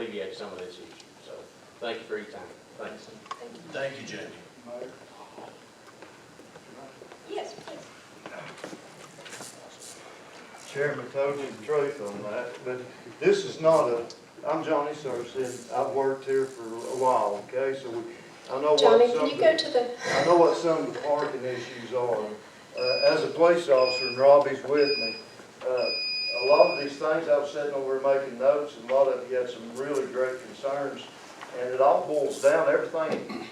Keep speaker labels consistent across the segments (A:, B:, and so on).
A: alleviate some of this issue. So thank you for your time. Thanks.
B: Thank you, Jamie.
C: Yes, please.
D: Chairman told you the truth on that, but this is not a, I'm Johnny Searson, I've worked here for a while, okay, so I know
C: Johnny,
D: what
C: can
D: some
C: you
D: of
C: go
D: the,
C: to the,
D: I know what some of the parking issues are. As a police officer, and Robbie's with me, a lot of these things I was sitting over making notes, and a lot of you had some really great concerns, and it all boils down, everything,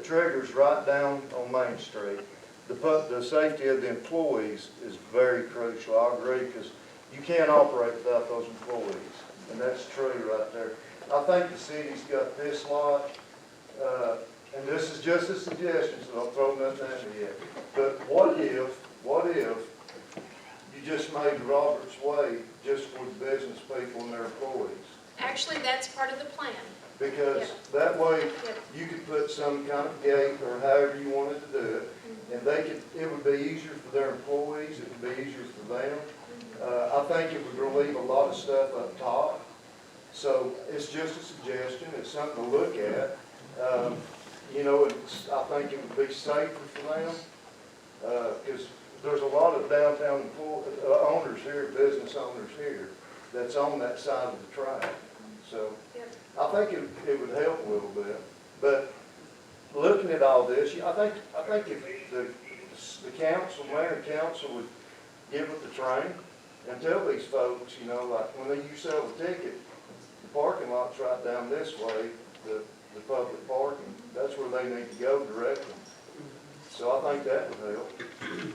D: triggers right down on Main Street. The safety of the employees is very crucial, I agree, because you can't operate without those employees, and that's true right there. I think the city's got this lot, and this is just a suggestion, so don't throw nothing at me yet. But what if you just made Robert's Way just for the business people and their employees?
C: actually, that's part of the plan.
D: Because that way, you could put some kind of gate or however you wanted to do it, and it would be easier for their employees, it would be easier for them. I think it would relieve a lot of stuff up top. So it's just a suggestion, it's something to look at. You know, I think it would be safer for them, because there's a lot of downtown owners here, business owners here, that's on that side of the track. So I think it would help a little bit. But looking at all this, I think if the council, mayor and council would give it the train and tell these folks, you know, like when you sell the ticket, the parking lot's right down this way, the public parking, that's where they need to go directly. So I think that would help.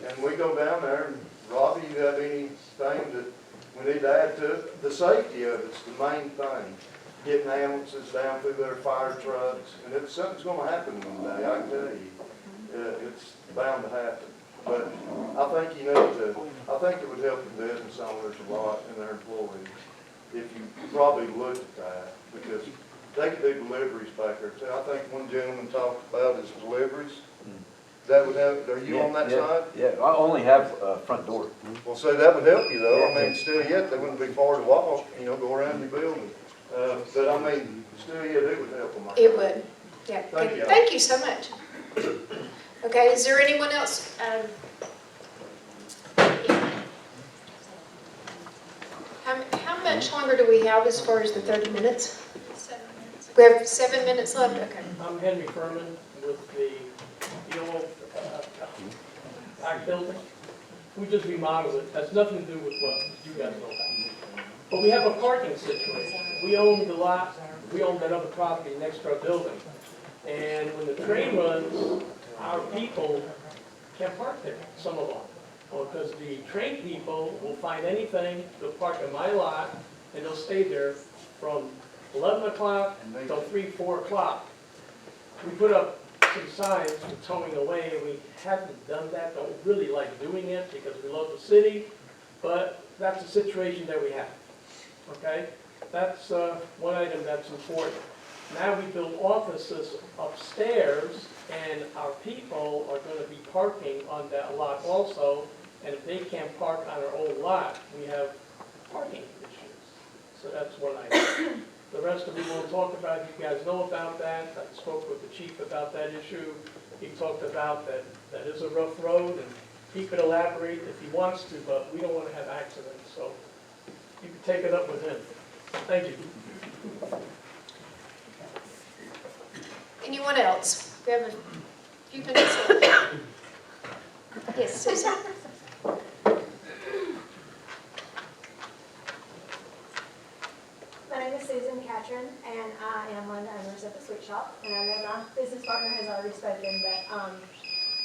D: And we go down there, and Robbie, you have anything that we need to add to it? The safety of it's the main thing. Getting ambulances down through their fire trucks, and if something's gonna happen one day, I can tell you, it's bound to happen. But I think I think it would help the business owners a lot and their employees if you probably looked at that, because they could do deliveries back there too. I think one gentleman talked about his deliveries. That would have, are you on that side?
E: Yeah, I only have a front door.
D: Well, say that would help you though. I mean, still yet, they wouldn't be far to walk, you know, go around your building. But I mean, still yet, it would help them.
C: It would, yeah.
D: Thank you.
C: Thank you so much. Okay, is there anyone else? How much longer do we have as far as the 30 minutes?
F: 7 minutes.
C: We have 7 minutes left, okay.
G: I'm Henry Furman with the old back building. We just remodeled it. Has nothing to do with what you guys know about. But we have a parking situation. We own the lot, we own that other property next to our building. And when the train runs, our people can't park there, some of them. Because the train people will find anything, they'll park in my lot, and they'll stay there from 11 o'clock till 3, 4 o'clock. We put up some signs for towing away, and we haven't done that, don't really like doing it because we love the city, but that's the situation that we have, okay? That's one item that's important. Now we build offices upstairs, and our people are going to be parking on that lot also, and if they can't park on our own lot, we have parking issues. So that's one item. The rest of it we'll talk about, you guys know about that. I spoke with the chief about that issue. He talked about that is a rough road, and he could elaborate if he wants to, but we don't want to have accidents, so you can take it up with him. Thank you.
C: Anyone else? We have a few minutes left. Yes, Susan?
F: My name is Susan Catron, and I am one of the owners of the Sweet Shop. And I know my business partner has already spoken, but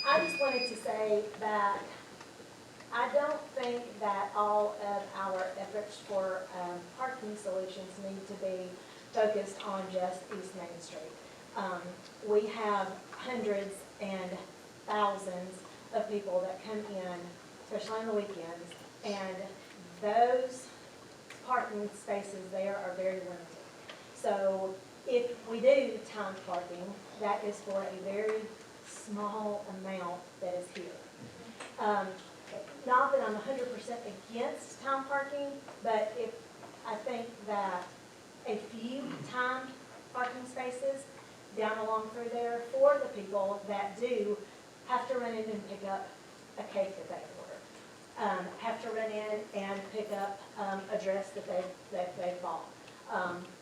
F: I just wanted to say that I don't think that all of our efforts for parking solutions need to be focused on just East Main Street. We have hundreds and thousands of people that come in, especially on the weekends, and those parking spaces there are very limited. So if we do timed parking, that is for a very small amount that is here. Not that I'm 100% against time parking, but I think that a few timed parking spaces down along through there for the people that do have to run in and pick up a cake that they order. Have to run in and pick up a dress that they bought,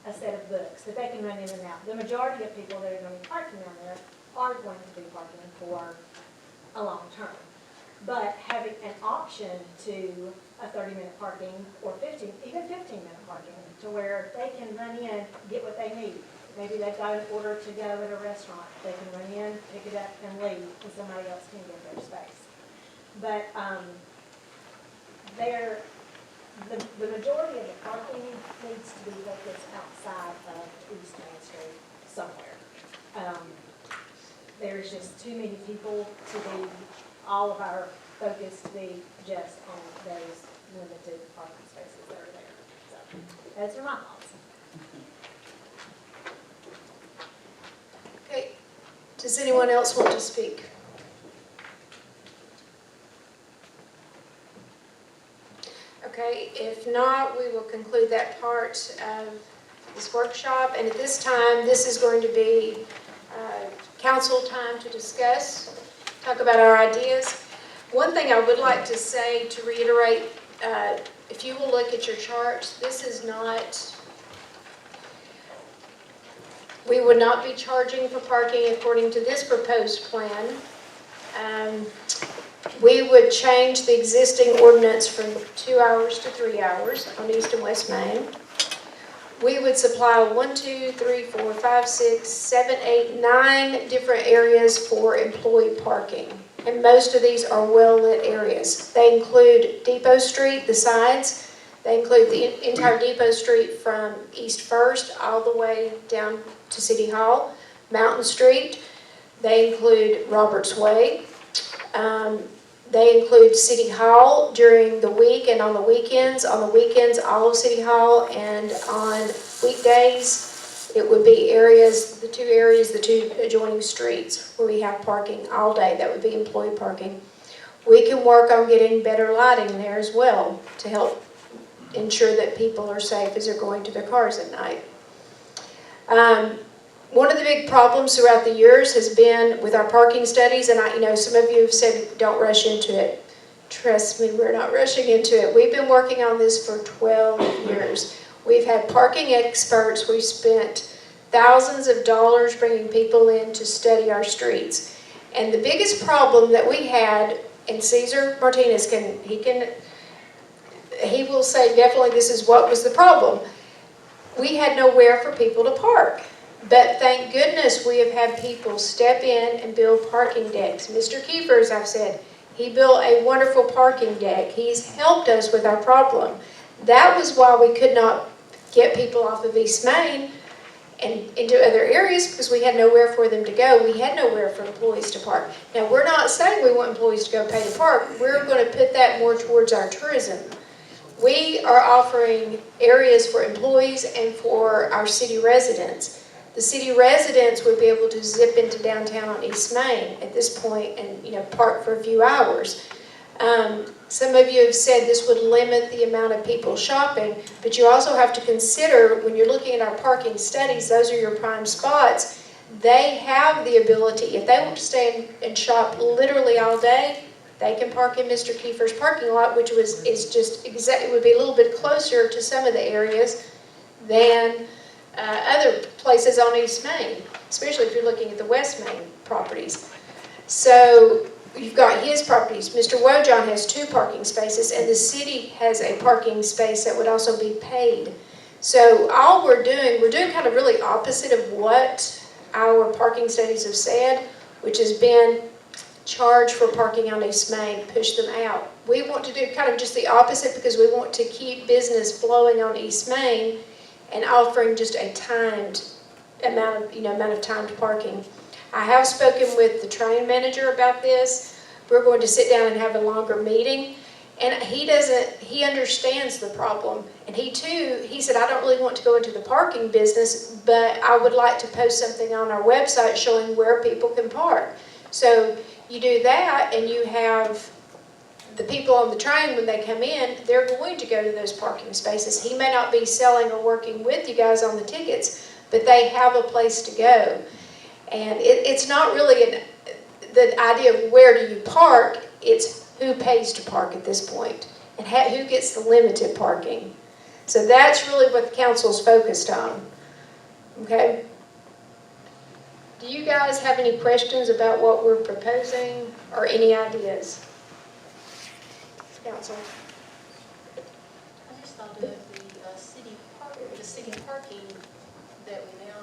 F: a set of books, that they can run in and out. The majority of people that are going to be parking down there are going to be parking for a long term. But having an option to a 30-minute parking or 15-minute parking, to where they can run in, get what they need. Maybe they've got an order to go at a restaurant. They can run in, pick it up, and leave, and somebody else can get their space. But the majority of the parking needs to be focused outside of East Main Street somewhere. There's just too many people to be, all of our focus to be just on those limited parking spaces that are there. So, those are my thoughts.
C: Okay, does anyone else want to speak? Okay, if not, we will conclude that part of this workshop. And at this time, this is going to be council time to discuss, talk about our ideas. One thing I would like to say, to reiterate, if you will look at your charts, this is not, we would not be charging for parking according to this proposed plan. We would change the existing ordinance from 2 hours to 3 hours on East and West Main. We would supply 1, 2, 3, 4, 5, 6, 7, 8, 9 different areas for employee parking. And most of these are well-lit areas. They include Depot Street, the sides. They include the entire Depot Street from East First all the way down to City Hall. Mountain Street. They include Roberts Way. They include City Hall during the week and on the weekends. On the weekends, all of City Hall, and on weekdays, it would be areas, the two adjoining streets where we have parking all day. That would be employee parking. We can work on getting better lighting there as well to help ensure that people are safe as they're going to their cars at night. One of the big problems throughout the years has been with our parking studies, and some of you have said don't rush into it. Trust me, we're not rushing into it. We've been working on this for 12 years. We've had parking experts. We've spent thousands of dollars bringing people in to study our streets. And the biggest problem that we had, and Cesar Martinez he will say definitely this is what was the problem. We had nowhere for people to park. But thank goodness we have had people step in and build parking decks. Mr. Kiefer, as I've said, he built a wonderful parking deck. He's helped us with our problem. That was why we could not get people off of East Main and into other areas, because we had nowhere for them to go. We had nowhere for employees to park. Now, we're not saying we want employees to go pay to park. We're going to put that more towards our tourism. We are offering areas for employees and for our city residents. The city residents would be able to zip into downtown on East Main at this point and park for a few hours. Some of you have said this would limit the amount of people shopping, but you also have to consider when you're looking at our parking studies, those are your prime spots. They have the ability, if they want to stay and shop literally all day, they can park in Mr. Kiefer's parking lot, which it would be a little bit closer to some of the areas than other places on East Main, especially if you're looking at the West Main properties. So you've got his properties. Mr. Wojon has 2 parking spaces, and the city has a parking space that would also be paid. So all we're doing kind of really opposite of what our parking studies have said, which has been charge for parking on East Main, push them out. We want to do kind of just the opposite, because we want to keep business flowing on East Main and offering just a timed amount of timed parking. I have spoken with the train manager about this. We're going to sit down and have a longer meeting. And he understands the problem. And he said, I don't really want to go into the parking business, but I would like to post something on our website showing where people can park. So you do that, and you have the people on the train, when they come in, they're going to go to those parking spaces. He may not be selling or working with you guys on the tickets, but they have a place to go. And it's not really the idea of where do you park, it's who pays to park at this point, and who gets the limited parking. So that's really what the council's focused on, okay? Do you guys have any questions about what we're proposing, or any ideas? Council?
B: I just thought of the city parking that we now,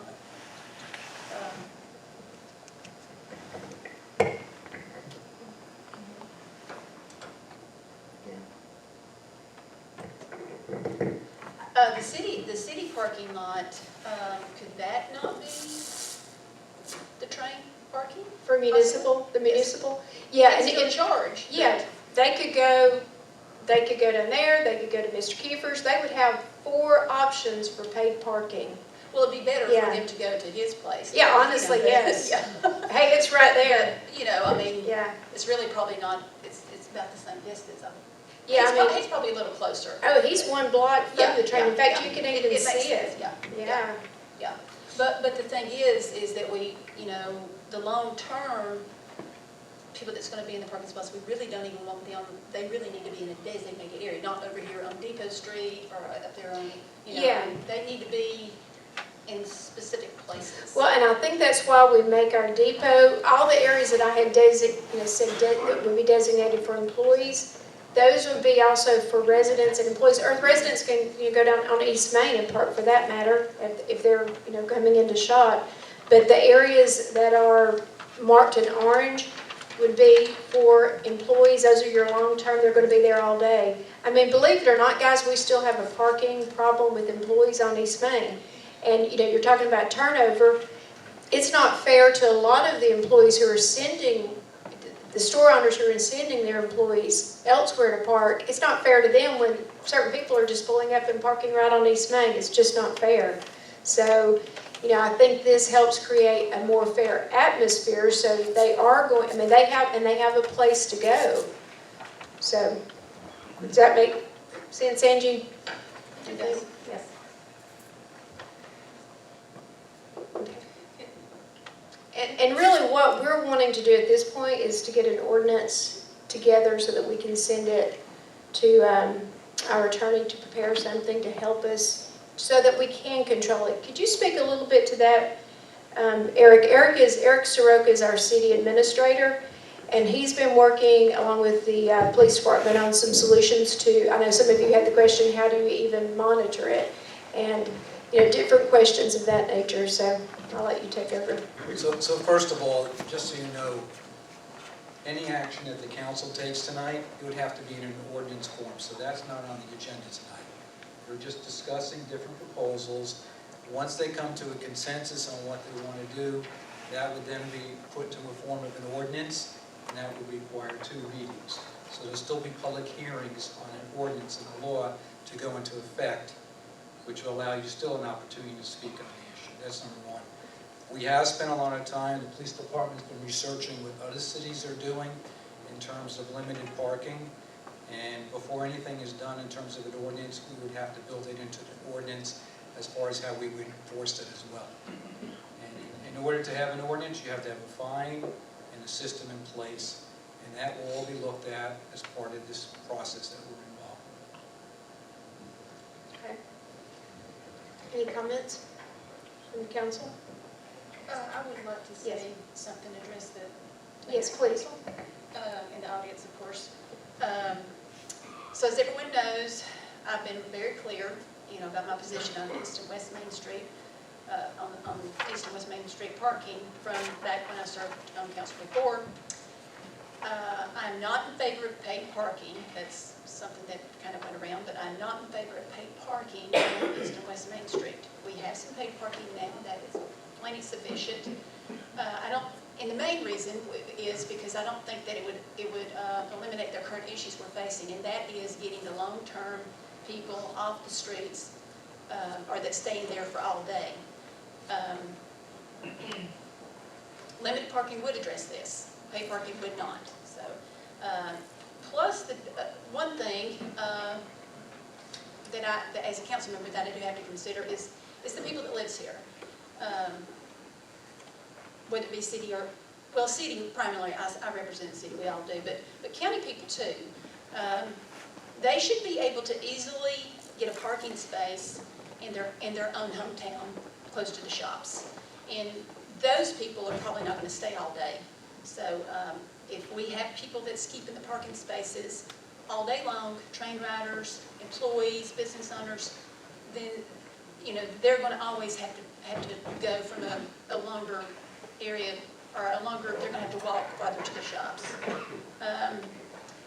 B: the city parking lot, could that not be the train parking?
C: For municipal, the municipal? Yeah,
B: It's
C: and
B: still charged.
C: yeah, they could go down there, they could go to Mr. Kiefer's, they would have 4 options for paid parking.
B: Well, it'd be better for
C: Yeah.
B: them to go to his place.
C: Yeah,
B: You know,
C: honestly, yes.
B: Yeah.
C: Hey, it's right there.
B: You know, I mean,
C: Yeah,
B: it's really probably not, it's about the same distance.
C: yeah, I mean,
B: He's probably a little closer.
C: oh, he's 1 block from the train. In fact, you can
B: It
C: even
B: makes
C: see
B: sense,
C: it.
B: Yeah.
C: Yeah,
B: But the thing is that we, you know, the long-term people that's gonna be in the parking spots, we really don't even want them, they really need to be in a designated area, not over here on Depot Street or up there on, you know.
C: Yeah.
B: They need to be in specific places.
C: well, and I think that's why we make our depot, all the areas that I had said that would be designated for employees, those would be also for residents and employees, or residents can, go down on East Main and park for that matter, if they're, coming into Shot. But the areas that are marked in orange would be for employees, those are your long-term, they're gonna be there all day. I mean, believe it or not, guys, we still have a parking problem with employees on East Main. And, you're talking about turnover, it's not fair to a lot of the employees who are sending, the store owners who are sending their employees elsewhere to park, it's not fair to them when certain people are just pulling up and parking right on East Main. It's just not fair. So, I think this helps create a more fair atmosphere so they are going, they have a place to go. So, does that make sense, Angie?
B: It does.
C: Yes. And really what we're wanting to do at this point is to get an ordinance together so that we can send it to our attorney to prepare something to help us so that we can control it. Could you speak a little bit to that, Eric? Eric Soroka is our city administrator, and he's been working along with the police department on some solutions to, I know some of you had the question, how do you even monitor it? And, different questions of that nature, so I'll let you take over.
H: So first of all, just so you know, any action that the council takes tonight, it would have to be in an ordinance form, so that's not on the agenda tonight. We're just discussing different proposals. Once they come to a consensus on what they want to do, that would then be put to a form of an ordinance, and that would require 2 readings. So there'll still be public hearings on an ordinance and a law to go into effect, which will allow you still an opportunity to speak on the issue. That's number 1. We have spent a lot of time, the police department's been researching what other cities are doing in terms of limited parking. And before anything is done in terms of an ordinance, we would have to build it into the ordinance as far as how we would enforce it as well. And in order to have an ordinance, you have to have a fine and a system in place. And that will all be looked at as part of this process that we're involved in.
C: Okay. Any comments from the council?
B: I would like to
C: Yes.
B: say something, address the.
C: Yes, please.
B: In the audience, of course. So as everyone knows, I've been very clear, about my position on East and West Main Street, on East and West Main Street parking from back when I served on council before. I'm not in favor of paid parking. That's something that kind of went around, but I'm not in favor of paid parking on East and West Main Street. We have some paid parking now that is plenty sufficient. And the main reason is because I don't think that it would eliminate the current issues we're facing, and that is getting the long-term people off the streets, or that stay there for all day. Limited parking would address this. Paid parking would not. So Plus, one thing that as a council member, that I do have to consider is the people that lives here. Whether it be city or, well, city primarily, I represent the city, we all do, but county people too. They should be able to easily get a parking space in their own hometown, close to the shops. And those people are probably not gonna stay all day. So if we have people that's keeping the parking spaces all day long, train riders, employees, business owners, then, you know, they're gonna always have to go from a longer area, or they're gonna have to walk farther to the shops.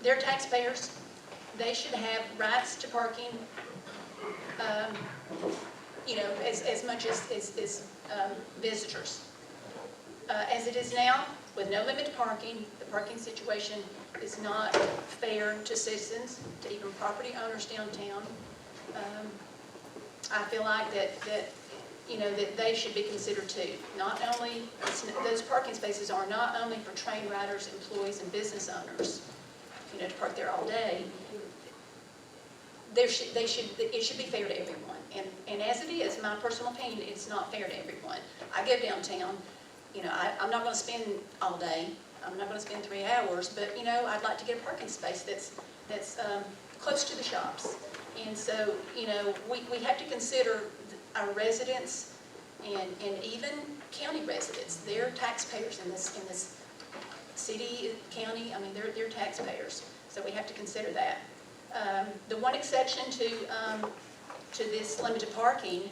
B: They're taxpayers. They should have rights to parking, you know, as much as visitors. As it is now, with no limit to parking, the parking situation is not fair to citizens, to even property owners downtown. I feel like that you know, that they should be considered too. Not only, those parking spaces are not only for train riders, employees, and business owners, you know, to park there all day. It should be fair to everyone. And as it is, my personal opinion, it's not fair to everyone. I go downtown, you know, I'm not going to spend all day. I'm not going to spend 3 hours, but, you know, I'd like to get a parking space that's close to the shops. And so, you know, we have to consider our residents and even county residents. They're taxpayers in this city, county. I mean, they're taxpayers. So we have to consider that. The one exception to this limited parking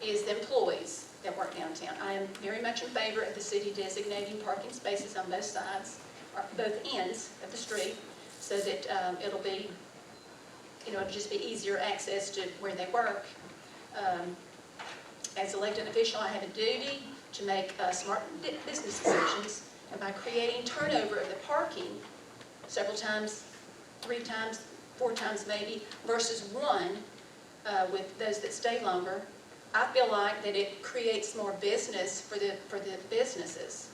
B: is the employees that work downtown. I am very much in favor of the city designating parking spaces on both sides, or both ends of the street, so that it'll be, you know, it'll just be easier access to where they work. As elected official, I have a duty to make smart business decisions, and by creating turnover of the parking several times, 3 times, 4 times maybe, versus one with those that stay longer, I feel like that it creates more business for the businesses.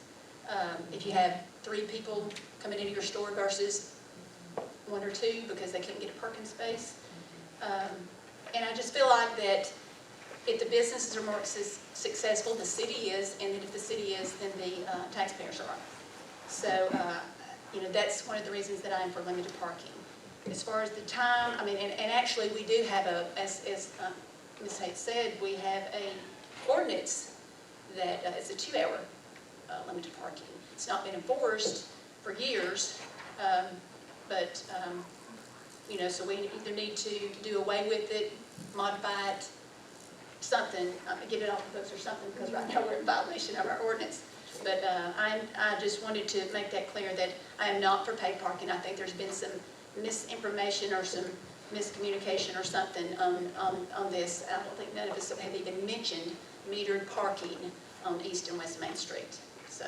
B: If you have 3 people coming into your store versus 1 or 2 because they couldn't get a parking space. And I just feel like that if the businesses are more successful, the city is, and that if the city is, then the taxpayers are. So, you know, that's one of the reasons that I am for limited parking. As far as the time, I mean, and actually we do have as Ms. Hayes said, we have a ordinance that is a 2-hour limited parking. It's not been enforced for years, but, you know, so we either need to do away with it, modify it, something, get it off the books or something, because right now we're in violation of our ordinance. But I just wanted to make that clear that I am not for paid parking. I think there's been some misinformation or some miscommunication or something on this. I don't think none of us have even mentioned metered parking on East and West Main Street. So,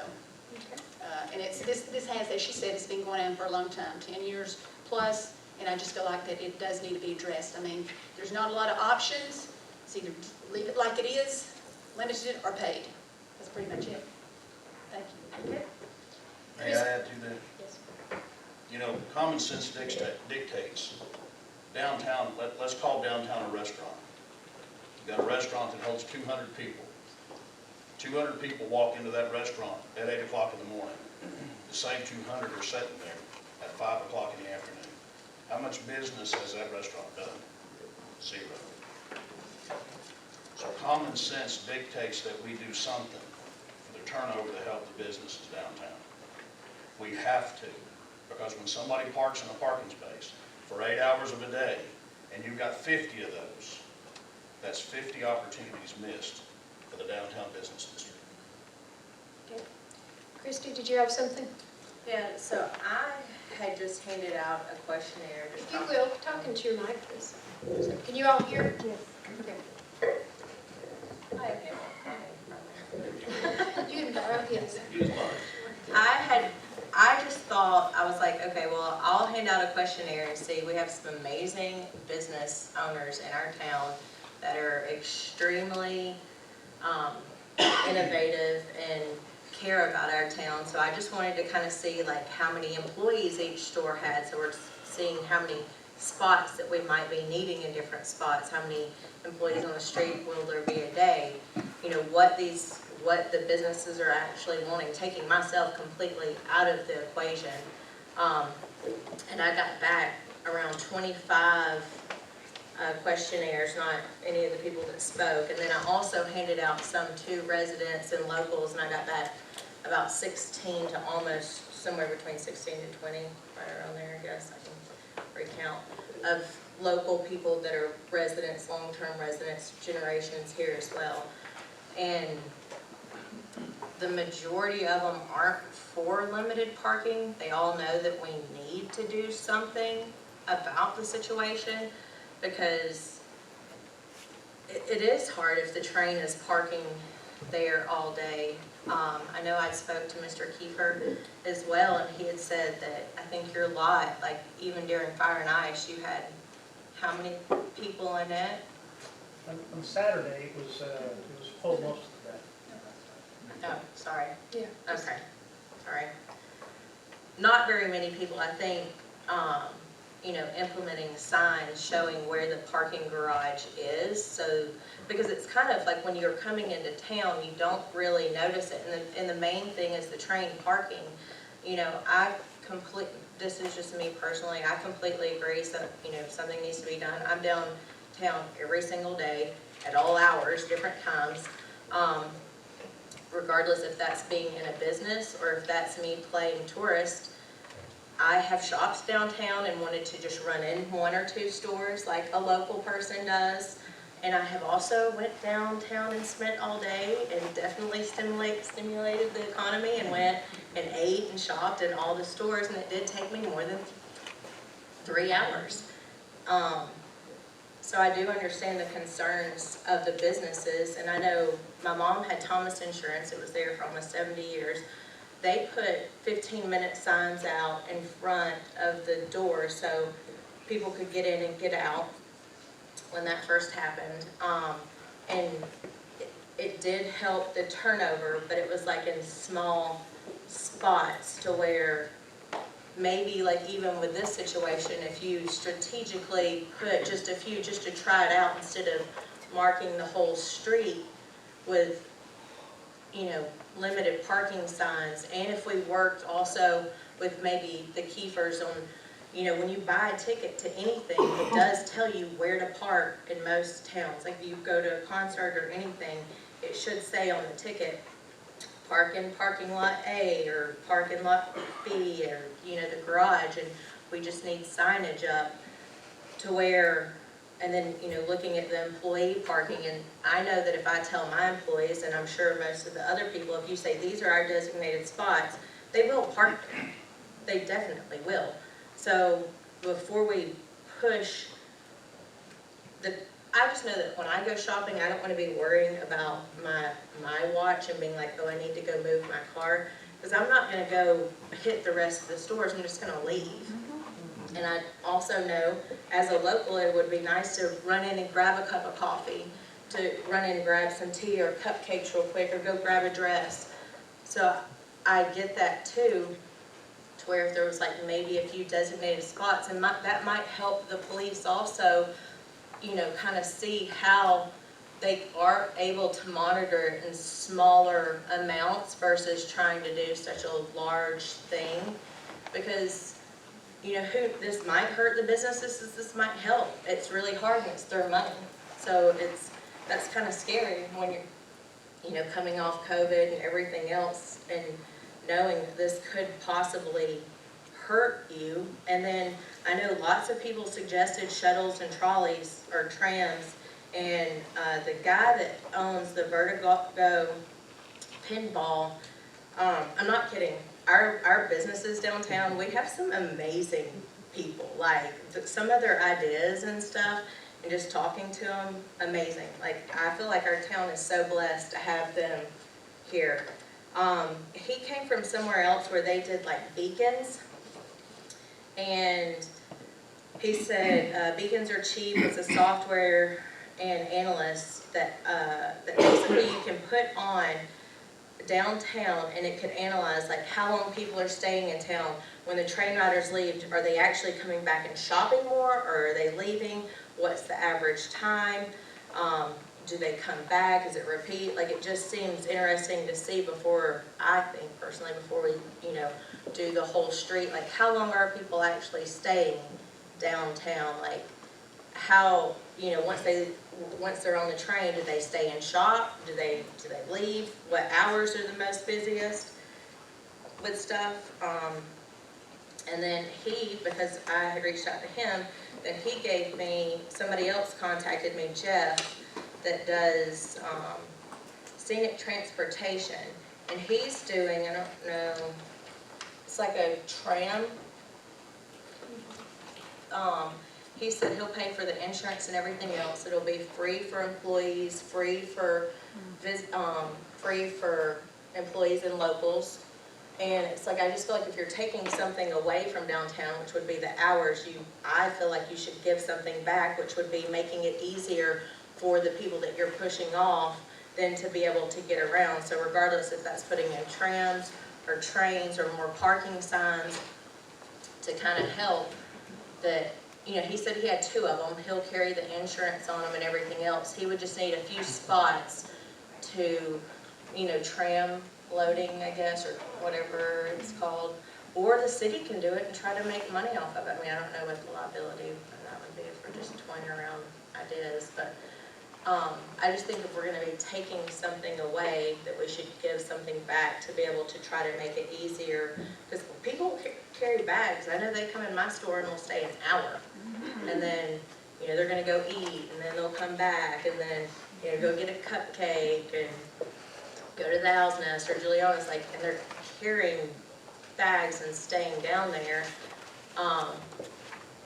B: and it's this has, as she said, it's been going on for a long time, 10 years plus, and I just feel like that it does need to be addressed. I mean, there's not a lot of options. It's either leave it like it is, limited, or paid. That's pretty much it. Thank you. Okay.
I: May I add to that?
B: Yes.
I: You know, common sense dictates. Downtown, let's call downtown a restaurant. You've got a restaurant that holds 200 people. 200 people walk into that restaurant at 8 o'clock in the morning. The same 200 are sitting there at 5 o'clock in the afternoon. How much business has that restaurant done? 0. So common sense dictates that we do something for the turnover to help the businesses downtown. We have to, because when somebody parks in a parking space for 8 hours of a day, and you've got 50 of those, that's 50 opportunities missed for the downtown business district.
C: Okay. Christy, did you have something?
J: Yeah, so I had just handed out a questionnaire.
C: If you will, talk into your mic, please. Can you all hear?
F: Yes.
C: Okay.
J: Okay.
C: You can borrow his.
A: Use mine.
J: I just thought, I was like, okay, well, I'll hand out a questionnaire and see. We have some amazing business owners in our town that are extremely innovative and care about our town. So I just wanted to kind of see like how many employees each store had. So we're seeing how many spots that we might be needing in different spots, how many employees on the street will there be a day, you know, what the businesses are actually wanting, taking myself completely out of the equation. And I got back around 25 questionnaires, not any of the people that spoke. And then I also handed out some to residents and locals, and I got back about 16 to almost somewhere between 16 to 20, right around there, I guess. I can recount, of local people that are residents, long-term residents, generations here as well. And the majority of them aren't for limited parking. They all know that we need to do something about the situation, because it is hard if the train is parking there all day. I know I spoke to Mr. Kiefer as well, and he had said that I think your lot, like even during fire and ice, you had how many people in it?
G: On Saturday, it was full most of the day.
J: Oh, sorry.
C: Yeah.
J: Okay, sorry. Not very many people, I think, you know, implementing signs showing where the parking garage is. So, because it's kind of like when you're coming into town, you don't really notice it. And the main thing is the train parking. You know, this is just me personally, I completely agree. So, you know, something needs to be done. I'm downtown every single day at all hours, different times. Regardless if that's being in a business or if that's me playing tourist. I have shops downtown and wanted to just run in one or two stores like a local person does. And I have also went downtown and spent all day and definitely stimulated the economy and went and ate and shopped in all the stores, and it did take me more than 3 hours. So I do understand the concerns of the businesses, and I know my mom had Thomas Insurance. It was there for almost 70 years. They put 15-minute signs out in front of the door so people could get in and get out when that first happened. And it did help the turnover, but it was like in small spots to where maybe like even with this situation, if you strategically put just a few just to try it out instead of marking the whole street with, you know, limited parking signs. And if we worked also with maybe the Kiefers on, you know, when you buy a ticket to anything, it does tell you where to park in most towns. Like if you go to a concert or anything, it should say on the ticket, park in parking lot A or park in lot B, or, you know, the garage. And we just need signage up to where, and then, you know, looking at the employee parking. And I know that if I tell my employees, and I'm sure most of the other people, if you say these are our designated spots, they will park there. They definitely will. So before we push I just know that when I go shopping, I don't want to be worrying about my watch and being like, oh, I need to go move my car, because I'm not going to go hit the rest of the stores. I'm just going to leave. And I also know, as a local, it would be nice to run in and grab a cup of coffee, to run in and grab some tea or cupcakes real quick, or go grab a dress. So I get that too, to where if there was like maybe a few designated spots, and that might help the police also, you know, kind of see how they are able to monitor it in smaller amounts versus trying to do such a large thing. Because, you know, this might hurt the businesses, this might help. It's really hard and it's their money. So that's kind of scary when you're, you know, coming off COVID and everything else, and knowing that this could possibly hurt you. And then I know lots of people suggested shuttles and trolleys or trams, and the guy that owns the Vertigo Pinball, I'm not kidding, our businesses downtown, we have some amazing people, like some of their ideas and stuff, and just talking to them, amazing. Like, I feel like our town is so blessed to have them here. He came from somewhere else where they did like beacons, and he said beacons are cheap. It's a software and analyst that basically you can put on downtown and it could analyze like how long people are staying in town. When the train riders leave, are they actually coming back and shopping more, or are they leaving? What's the average time? Do they come back? Is it repeat? Like, it just seems interesting to see before, I think personally, before we, do the whole street, like how long are people actually staying downtown? Like how, once they're on the train, do they stay and shop? Do they leave? What hours are the most busiest with stuff? And then because I had reached out to him, then he gave me, somebody else contacted me, Jeff, that does scenic transportation. And he's doing, I don't know, it's like a tram. He said he'll pay for the insurance and everything else. It'll be free for employees, free for employees and locals. And it's like, I just feel like if you're taking something away from downtown, which would be the hours, I feel like you should give something back, which would be making it easier for the people that you're pushing off than to be able to get around. So regardless if that's putting in trams or trains or more parking signs to kind of help that, he said he had 2 of them. He'll carry the insurance on them and everything else. He would just need a few spots to, tram loading, I guess, or whatever it's called. Or the city can do it and try to make money off of it. I mean, I don't know what the liability of that would be if we're just toying around ideas, but I just think if we're going to be taking something away, that we should give something back to be able to try to make it easier. Because people carry bags. I know they come in my store and will stay an hour. And then, they're going to go eat, and then they'll come back, and then, go get a cupcake, and go to the Owl's Nest or Juliana's, and they're carrying bags and staying down there.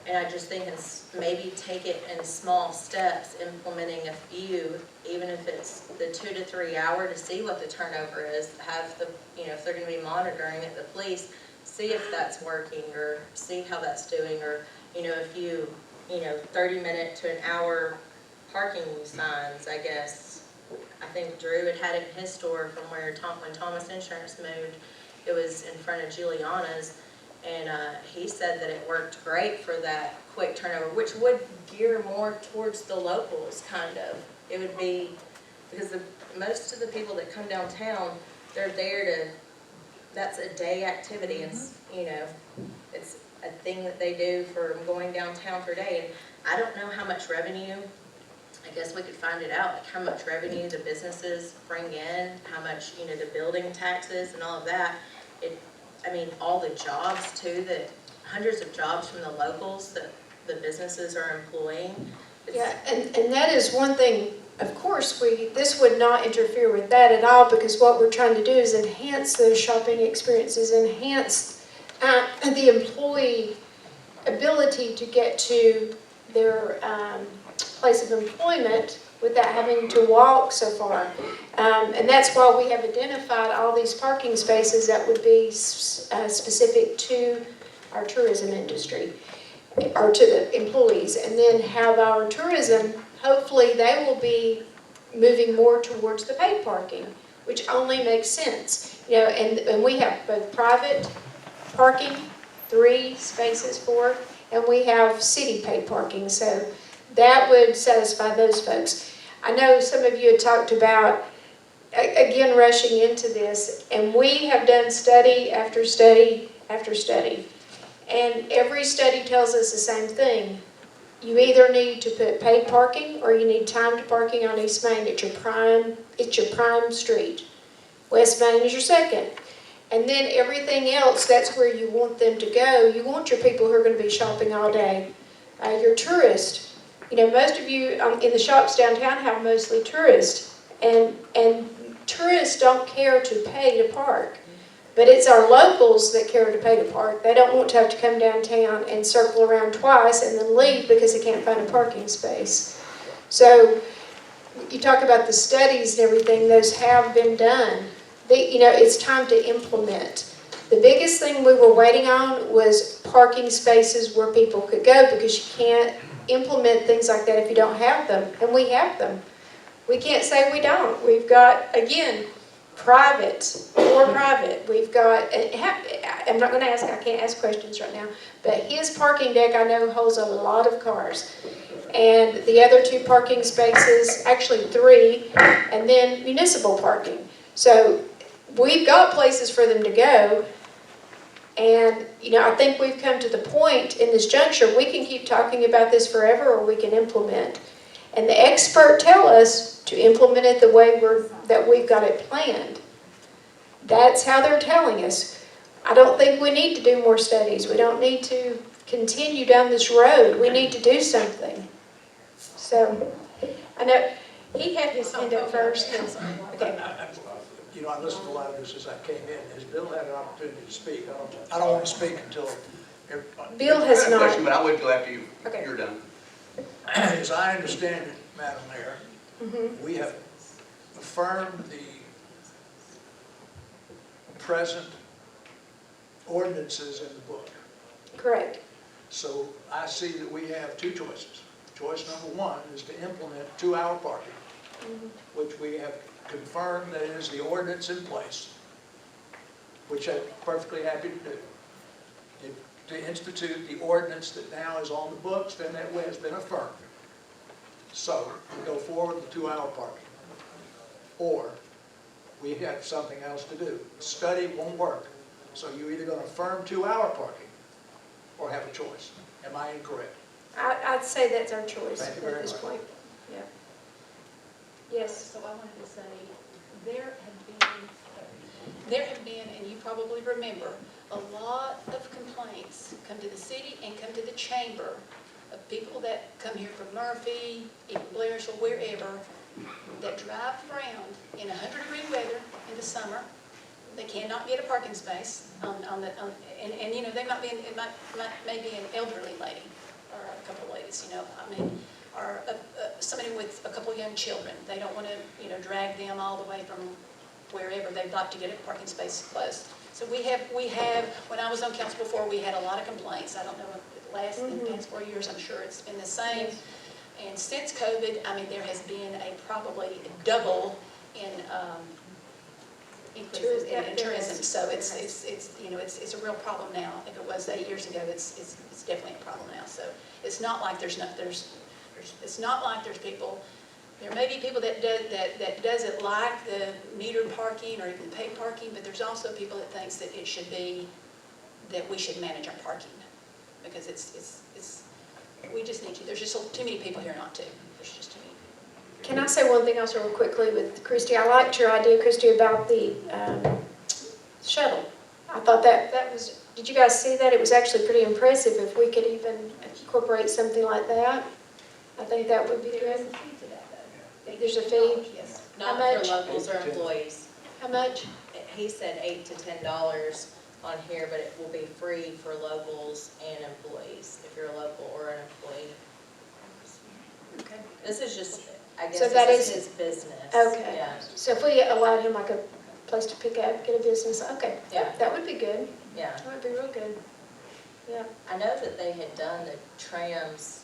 J: And I just think maybe take it in small steps, implementing a few, even if it's the 2 to 3 hour, to see what the turnover is. Have the, if they're going to be monitoring it, the police, see if that's working, or see how that's doing, or, if you, 30-minute to an hour parking signs, I guess. I think Drew had it in his store from when Thomas Insurance moved. It was in front of Juliana's. And he said that it worked great for that quick turnover, which would gear more towards the locals, kind of. It would be, because most of the people that come downtown, they're there to, that's a day activity. It's, it's a thing that they do for going downtown for a day. And I don't know how much revenue, I guess we could find it out, like how much revenue the businesses bring in, how much, the building taxes and all of that. All the jobs too, that hundreds of jobs from the locals that the businesses are employing.
C: Yeah, and that is one thing, of course, this would not interfere with that at all, because what we're trying to do is enhance those shopping experiences, enhance the employee ability to get to their place of employment without having to walk so far. And that's why we have identified all these parking spaces that would be specific to our tourism industry, or to the employees, and then have our tourism, hopefully they will be moving more towards the paid parking, which only makes sense. And we have both private parking, 3 spaces for it, and we have city paid parking, so that would satisfy those folks. I know some of you had talked about, again, rushing into this, and we have done study after study after study. And every study tells us the same thing. You either need to put paid parking or you need timed parking on East Main. It's your prime street. West Main is your second. And then everything else, that's where you want them to go. You want your people who are going to be shopping all day. Your tourists. Most of you in the shops downtown have mostly tourists, and tourists don't care to pay to park, but it's our locals that care to pay to park. They don't want to have to come downtown and circle around twice and then leave because they can't find a parking space. So you talk about the studies and everything, those have been done. It's time to implement. The biggest thing we were waiting on was parking spaces where people could go, because you can't implement things like that if you don't have them, and we have them. We can't say we don't. We've got, again, private, more private. We've got, I'm not gonna ask, I can't ask questions right now, but his parking deck I know holds a lot of cars. And the other 2 parking spaces, actually 3, and then municipal parking. So we've got places for them to go. And, you know, I think we've come to the point in this juncture, we can keep talking about this forever or we can implement. And the experts tell us to implement it the way that we've got it planned. That's how they're telling us. I don't think we need to do more studies. We don't need to continue down this road. We need to do something. So, I know, he had his hand up first. Okay.
K: You know, I listened to a lot of this as I came in. Has Bill had an opportunity to speak? I don't want to speak until everybody.
C: Bill has not.
A: question, but I'll wait till after
C: Okay.
A: you're done.
K: As I understand it, Madam Mayor, we have affirmed the present ordinances in the book.
C: Correct.
K: So I see that we have 2 choices. Choice number 1 is to implement 2-hour parking, which we have confirmed that is the ordinance in place, which I'm perfectly happy to do. To institute the ordinance that now is on the books, then that way has been affirmed. So we go forward with the 2-hour parking. Or we have something else to do. Study won't work. So you're either going to affirm 2-hour parking or have a choice. Am I incorrect?
C: I'd say that's our choice
K: Thank you
C: at
K: very
C: this
K: much.
C: point. Yeah. Yes.
B: So I wanted to say, there have been, and you probably remember, a lot of complaints come to the city and come to the chamber of people that come here from Murphy, even Blairsville, wherever, that drive around in 100-degree weather in the summer. They cannot get a parking space and you know, they might be, it might maybe an elderly lady or a couple of ladies, you know, I mean, or somebody with a couple of young children. They don't want to, you know, drag them all the way from wherever they'd like to get a parking space close. So we have, when I was on council before, we had a lot of complaints. I don't know if it lasts in the past 4 years, I'm sure it's been the same. And since COVID, I mean, there has been a probably double in increases in tourism. So it's you know, it's a real problem now. If it was 8 years ago, it's definitely a problem now. So it's not like it's not like there's people. There may be people that doesn't like the metered parking or even paid parking, but there's also people that thinks that it should be, that we should manage our parking. Because we just need to, there's just too many people here not to. There's just too many people.
C: Can I say one thing else real quickly with Christy? I liked your idea, Christy, about the shuttle. I thought that was, did you guys see that? It was actually pretty impressive if we could even incorporate something like that. I think that would be
B: There is
C: good.
B: a fee to that, though.
C: There's a fee?
B: Yes.
C: How
J: Not
C: much?
J: for locals or employees.
C: How much?
J: He said $8 to $10 on here, but it will be free for locals and employees, if you're a local or an employee.
B: Okay.
J: This is just, I guess
C: So that
J: this
C: is-
J: is his business.
C: Okay.
J: Yeah,
C: So if we allowed him like a place to pick up, get a business, okay,
J: Yeah.
C: that would be good.
J: yeah.
C: That would be real good. Yeah.
J: I know that they had done the trams